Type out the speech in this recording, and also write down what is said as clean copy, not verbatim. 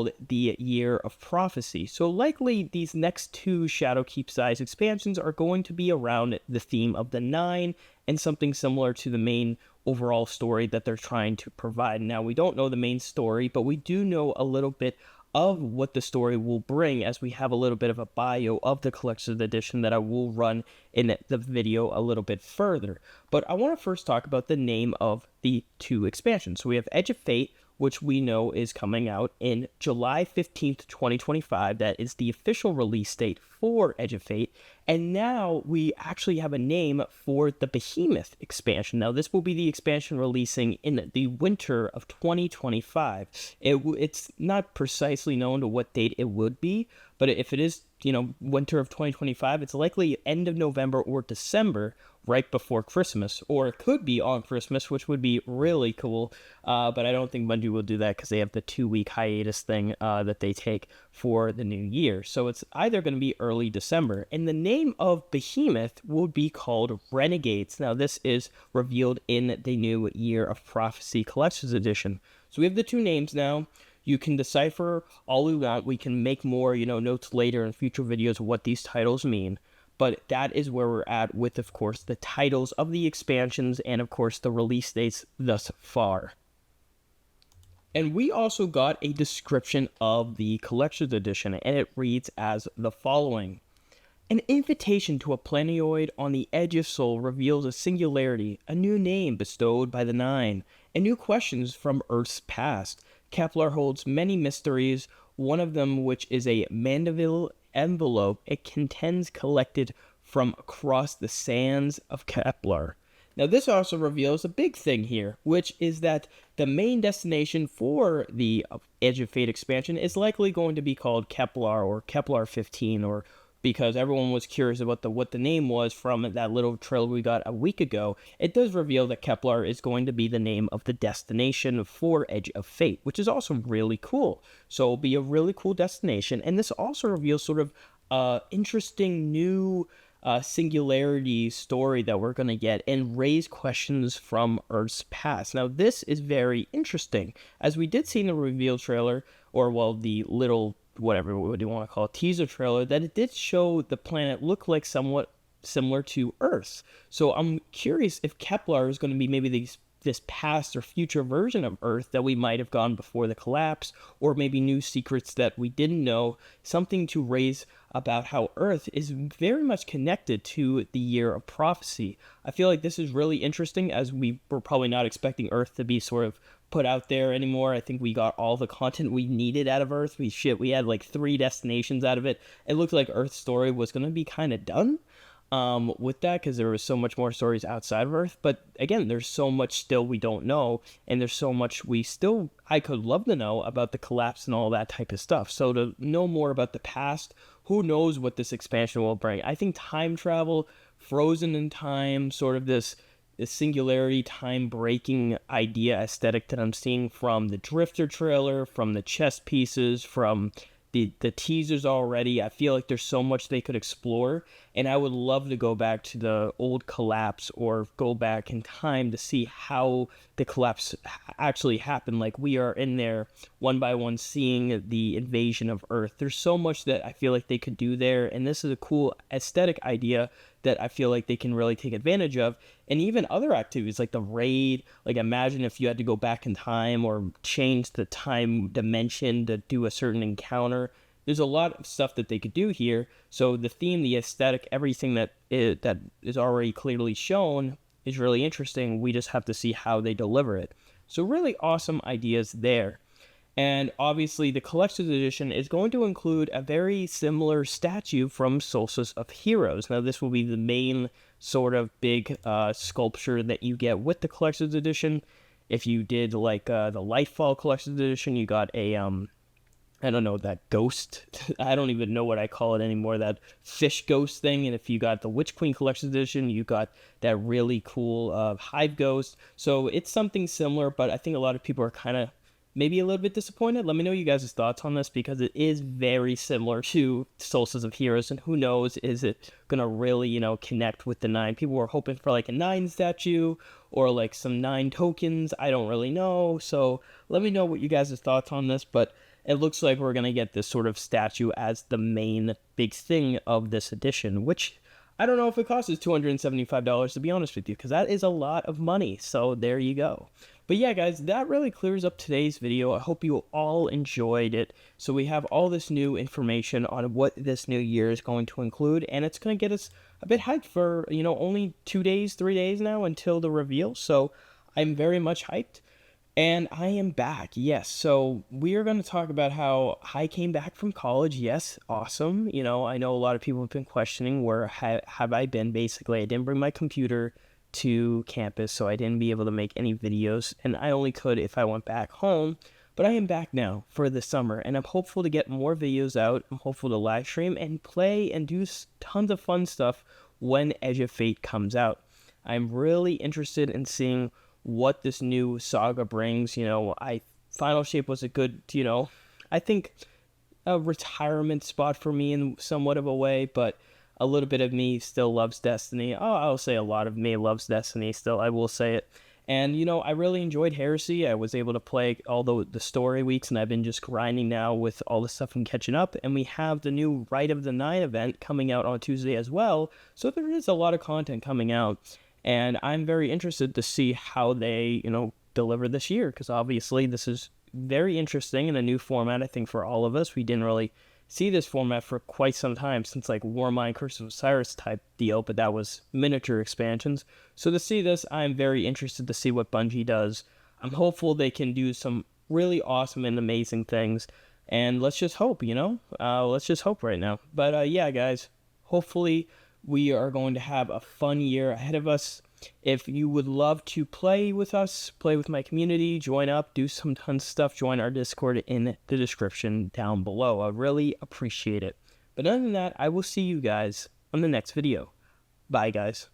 the Year of Prophecy. So likely these next two Shadowkeep size expansions are going to be around the theme of the 9 and something similar to the main overall story that they're trying to provide. Now, we don't know the main story, but we do know a little bit of what the story will bring, as we have a little bit of a bio of the collector's edition that I will run in the video a little bit further. But I want to first talk about the name of the two expansions. So we have Edge of Fate, which we know is coming out in July 15th, 2025. That is the official release date for Edge of Fate. And now we actually have a name for the Behemoth expansion. Now, this will be the expansion releasing in the winter of 2025. It's not precisely known to what date it would be, but if it is, winter of 2025, it's likely end of November or December, right before Christmas, or it could be on Christmas, which would be really cool, but I don't think Bungie will do that because they have the 2-week hiatus thing that they take for the new year. So it's either going to be early December, and the name of Behemoth will be called Renegades. Now, this is revealed in the new Year of Prophecy Collector's Edition. So we have the two names now. You can decipher all we want. We can make more, notes later in future videos of what these titles mean. But that is where we're at with, of course, the titles of the expansions and, of course, the release dates thus far. And we also got a description of the Collector's Edition, and it reads as the following. An invitation to a planetoid on the edge of Sol reveals a singularity, a new name bestowed by the 9, and new questions from Earth's past. Kepler holds many mysteries, one of them which is a Mandeville envelope it contends collected from across the sands of Kepler. Now, this also reveals a big thing here, which is that the main destination for the Edge of Fate expansion is likely going to be called Kepler or Kepler 15, or because everyone was curious about what the name was from that little trailer we got a week ago. It does reveal that Kepler is going to be the name of the destination for Edge of Fate, which is also really cool. So it'll be a really cool destination, and this also reveals sort of interesting new singularity story that we're going to get and raise questions from Earth's past. Now, this is very interesting, as we did see in the reveal trailer, or the little whatever what you want to call it, teaser trailer, that it did show the planet look like somewhat similar to Earth. So I'm curious if Kepler is going to be maybe this past or future version of Earth that we might have gone before the collapse, or maybe new secrets that we didn't know, something to raise about how Earth is very much connected to the Year of Prophecy. I feel like this is really interesting, as we were probably not expecting Earth to be sort of put out there anymore. I think we got all the content we needed out of Earth. We had like 3 destinations out of it. It looked like Earth's story was going to be kind of done with that, because there was so much more stories outside of Earth. But again, there's so much still we don't know, and there's so much I could love to know about the collapse and all that type of stuff. So to know more about the past, who knows what this expansion will bring. I think time travel, frozen in time, sort of this singularity, time-breaking idea aesthetic that I'm seeing from the Drifter trailer, from the chess pieces, from the teasers already. I feel like there's so much they could explore, and I would love to go back to the old collapse, or go back in time to see how the collapse actually happened. Like, we are in there one by one seeing the invasion of Earth. There's so much that I feel like they could do there, and this is a cool aesthetic idea that I feel like they can really take advantage of. And even other activities like the raid, like imagine if you had to go back in time or change the time dimension to do a certain encounter. There's a lot of stuff that they could do here. So the theme, the aesthetic, everything that is already clearly shown is really interesting. We just have to see how they deliver it. So really awesome ideas there. And obviously the Collector's Edition is going to include a very similar statue from Solstice of Heroes. Now, this will be the main sort of big sculpture that you get with the Collector's Edition. If you did like the Lightfall Collector's Edition, you got a, I don't know, that ghost. I don't even know what I call it anymore, that fish ghost thing. And if you got the Witch Queen Collector's Edition, you got that really cool hive ghost. So it's something similar, but I think a lot of people are kind of maybe a little bit disappointed. Let me know you guys' thoughts on this, because it is very similar to Solstice of Heroes, and who knows, is it gonna really, connect with the 9? People were hoping for like a 9 statue, or like some 9 tokens. I don't really know. So let me know what you guys' thoughts on this. But it looks like we're going to get this sort of statue as the main big thing of this edition, which I don't know if it costs us $275 to be honest with you, because that is a lot of money. So there you go. But yeah, guys, that really clears up today's video. I hope you all enjoyed it. So we have all this new information on what this new year is going to include, and it's going to get us a bit hyped for, only 2 days, 3 days now until the reveal. So I'm very much hyped. And I am back, yes. So we are going to talk about how I came back from college. Yes, awesome. I know a lot of people have been questioning where have I been. Basically, I didn't bring my computer to campus, so I didn't be able to make any videos. And I only could if I went back home. But I am back now for the summer, and I'm hopeful to get more videos out. I'm hopeful to live stream and play and do tons of fun stuff when Edge of Fate comes out. I'm really interested in seeing what this new saga brings. Final Shape was a good, I think a retirement spot for me in somewhat of a way, but a little bit of me still loves Destiny. Oh, I'll say a lot of me loves Destiny still, I will say it. And, I really enjoyed Heresy. I was able to play all the story weeks, and I've been just grinding now with all the stuff and catching up. And we have the new Rite of the Nine event coming out on Tuesday as well. So there is a lot of content coming out. And I'm very interested to see how they, deliver this year, because obviously this is very interesting and a new format, I think, for all of us. We didn't really see this format for quite some time, since like Warmind Curse of Osiris type deal, but that was miniature expansions. So to see this, I'm very interested to see what Bungie does. I'm hopeful they can do some really awesome and amazing things, and let's just hope, let's just hope right now. But yeah, guys, hopefully we are going to have a fun year ahead of us. If you would love to play with us, play with my community, join up, do some tons of stuff, join our Discord in the description down below. I really appreciate it. But other than that, I will see you guys on the next video. Bye, guys.